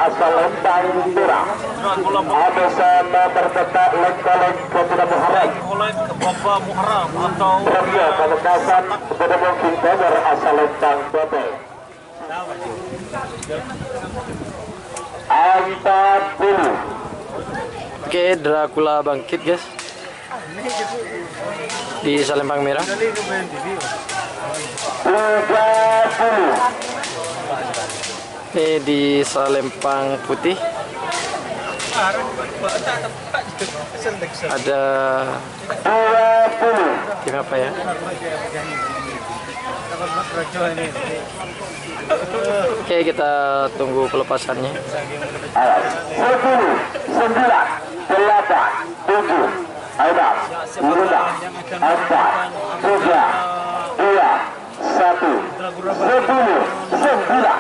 asal Lembang Merah. Ada sama berdetak lek-lek kepada Muhammad. Berdia Pamekasan bertemu Kintanger asal Lembang Bebel. 40. Oke, Dracula bangkit guys di Salembang Merah. 30. Ini di Salempang Putih ada 20. tim apa ya? Oke, kita tunggu pelepasannya. 10, 9, 8, 7, 6, 5, 4, 3, 2, 1, 10, 9.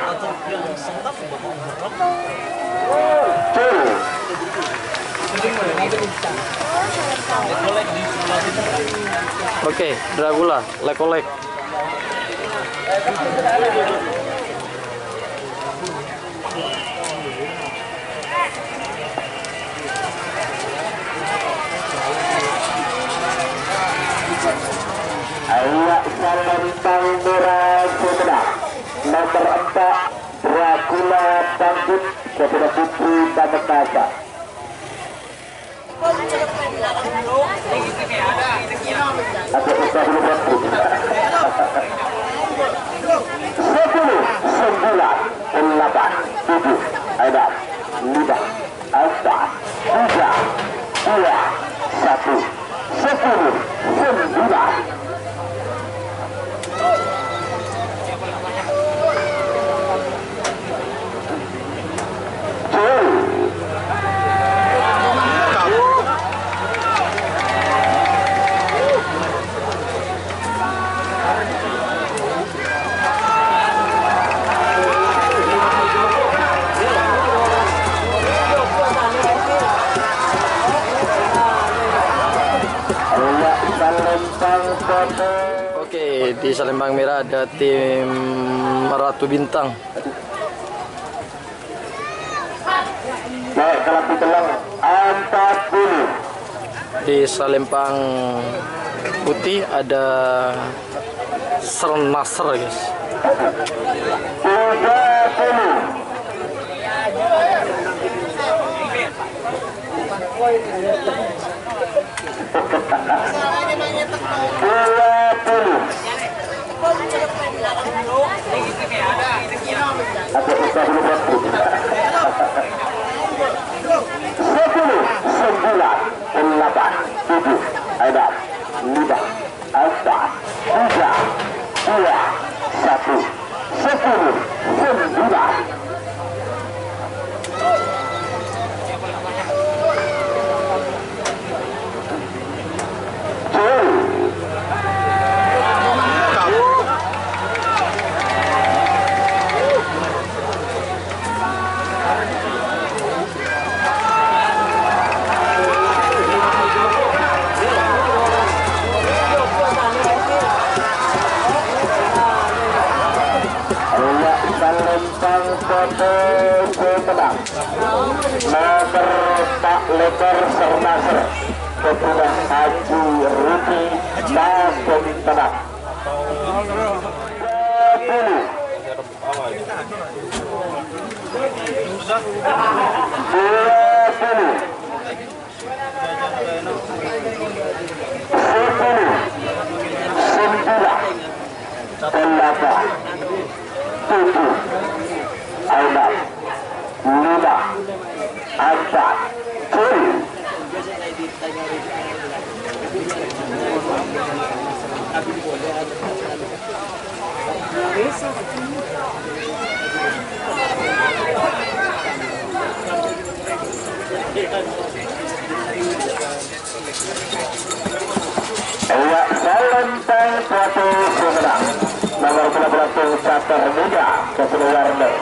Oke, Dracula, lek-lek. Ayak Salembang Merah Sumedang. Nomor 4 Dracula bangkit kepada Putri Pamekasan. Ada usaha dulu waktu. 10, 9, 8, 7, 6, 5, 4, 3, 2, 1, 10, 9. Oke, di Salembang Merah ada tim Ratu Bintang. Baik, kalau ditelang 40. Di Salempang Putih ada Sernasr guys. 30. Ada usaha dulu waktu. 10, 9, 8, 7, 6, 5, 4, 3, 2, 1, 10, 9. Sumedang. Nomor 4 Lekor Sernasr kepada Haji Ruti Bakom Tenang. Salembang Suatu Sumedang. Nomor 12 Catur Muda Keseluruhan.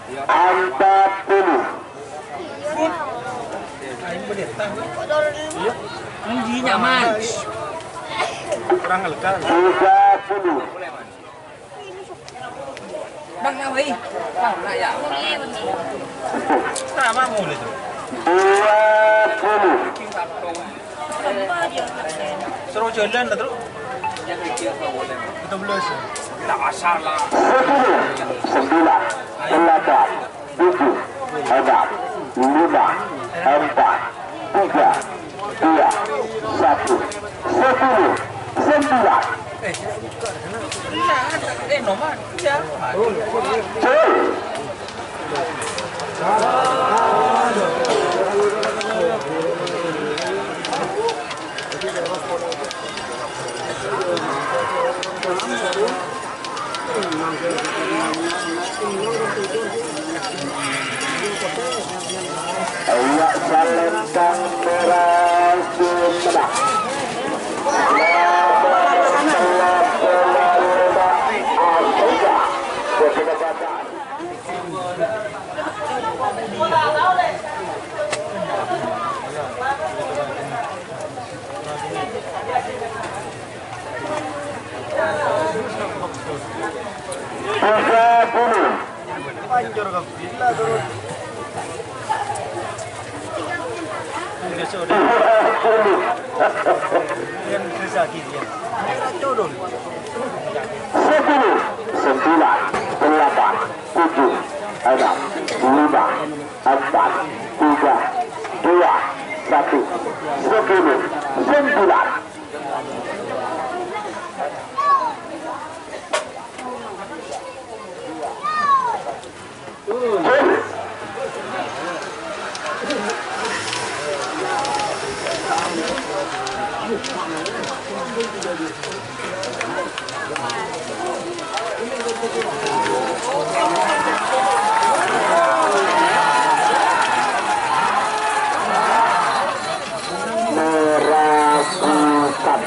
40. Ini nyaman. Kurang lega. 30. Bang Nawi. Bang nak ya. Sama mulai tu. 20. Suruh jalan lah tu. Kita belum sih. Tak asal lah. 10, 9, 8, 7, 6, 5, 4, 3, 2, 1. 10, 9. Nomor siapa? Awak salentang merah Sumedang. Panjur kau. Bila turun. Ini sudah. Yang rezeki dia. Turun. 10, 9, 8, 7, 6, 5, 4, 3, 2, 1. 10, 9. Meragukan.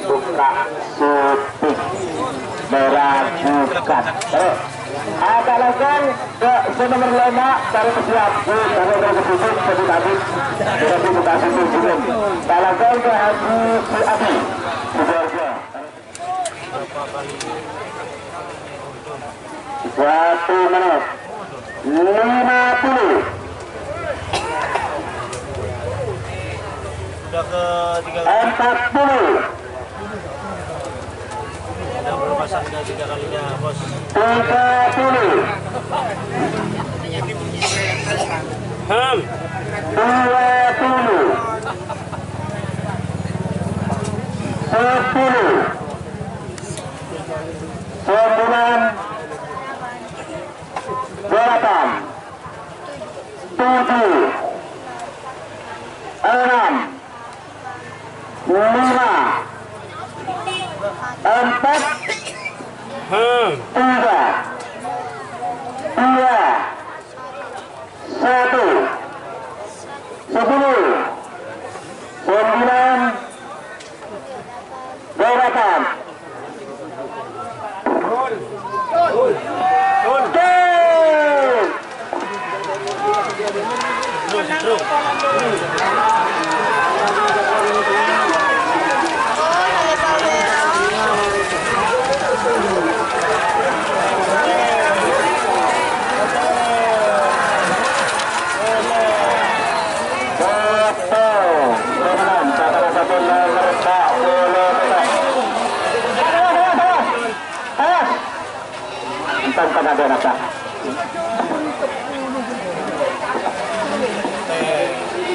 Buka syuting. Meragukan. Ada langsung ke nomor 5 taruh ke siap taruh ke syuting jadi tadi berarti buka syuting langsung ke Haji Suadi Sidoarjo 1 menit 50. Sudah ke 40. Sudah berpasang ke 3 kalinya, bos. 30.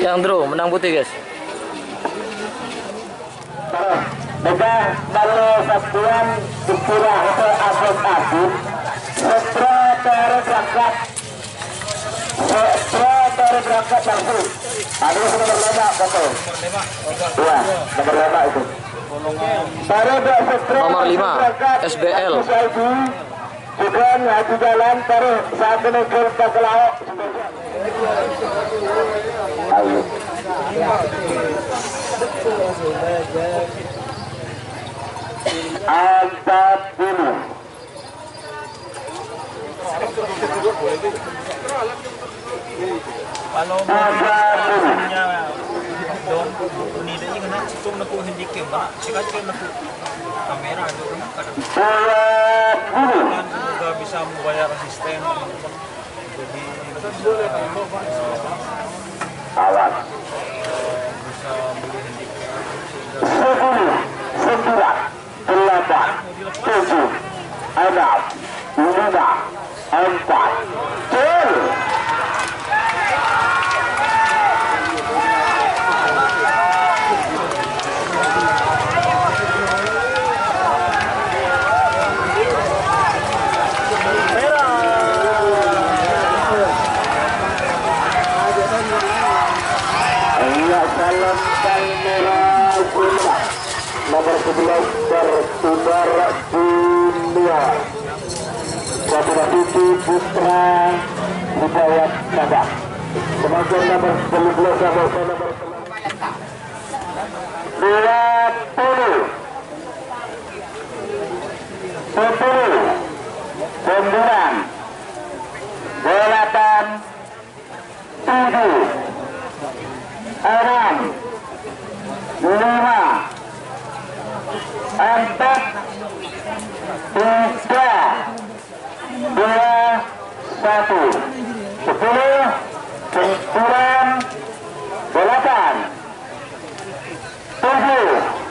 Yang draw menang putih, guys. Maka kalau satuan dikira itu abis-abis setelah berangkat langsung ada nomor 5 betul iya nomor 5 itu Nomor 5 SBL bukan Haji Jalan taruh saat menukul ke laut ayo 40. Kalau punya dom ini dia kena citum nak hindi kem ba sikat kem nak kamera ada orang kadang kan juga bisa membayar asisten jadi awas bisa beli hindi 10 9 8 7 6 5 4 3 nomor 11 bertubar junior Sabila Titi Putra Hidayat Sabah. Kemudian nomor 12 nomor 20 10 9 8 7 6 5 4 3 2 1 10 9 8 7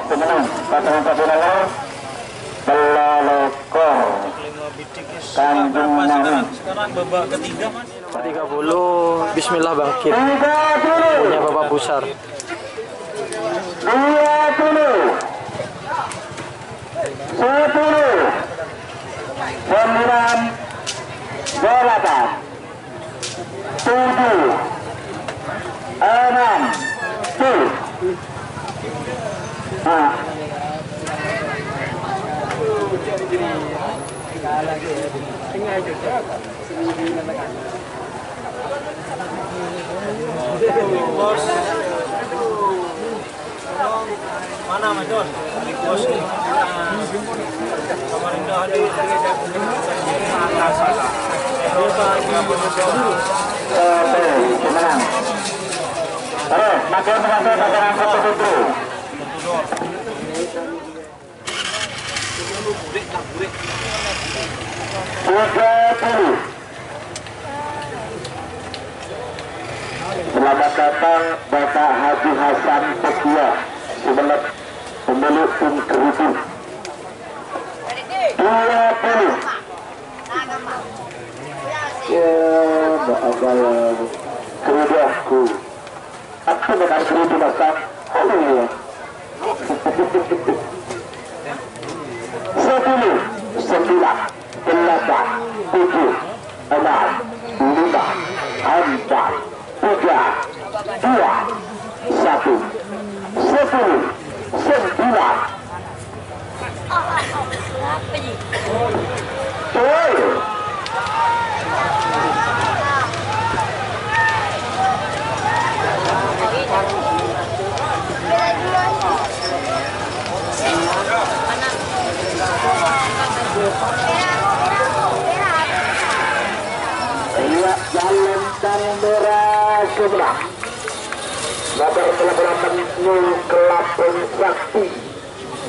pemenang pasangan pasangan Belolokor Tanjung Nani sekarang babak ketiga mas 30 Bismillah bangkit 30 punya Bapak Busar 20 10 9 8 7 6 tuh bos mana mas Don bos Samarinda ada pemenang. Makin menang pasangan satu-satu. 30. Selamat datang Bapak Haji Hasan Pekia Sumeneb pemilik tim Kerutu. 20. Ya, Mbak Abal kerudahku. Aku dengan kerutu masak. Oh iya. 10, 9, 8, 7, 6, 5, 4, 3, 2, 1, 10, 9. Jalan dan merah sebelah. Nomor 8 New Kelapun Sakti.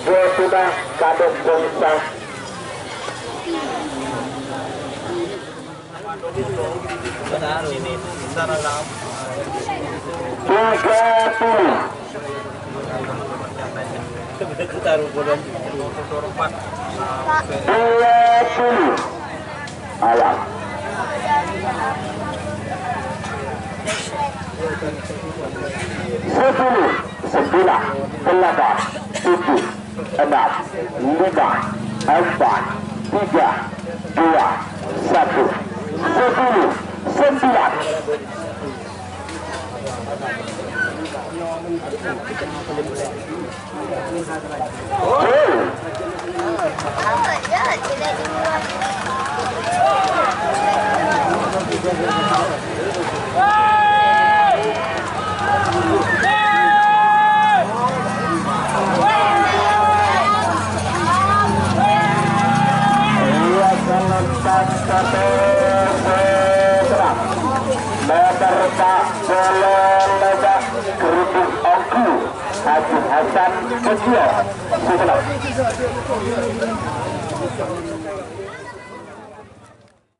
Dua sudah kadang bangsa. sini secara dalam 30. taruh bodoh 4 20. Alam. 10, 9, 8, 7, 6, 5, 4, 3, 2, 1, 10, 9. Hasan Kecil.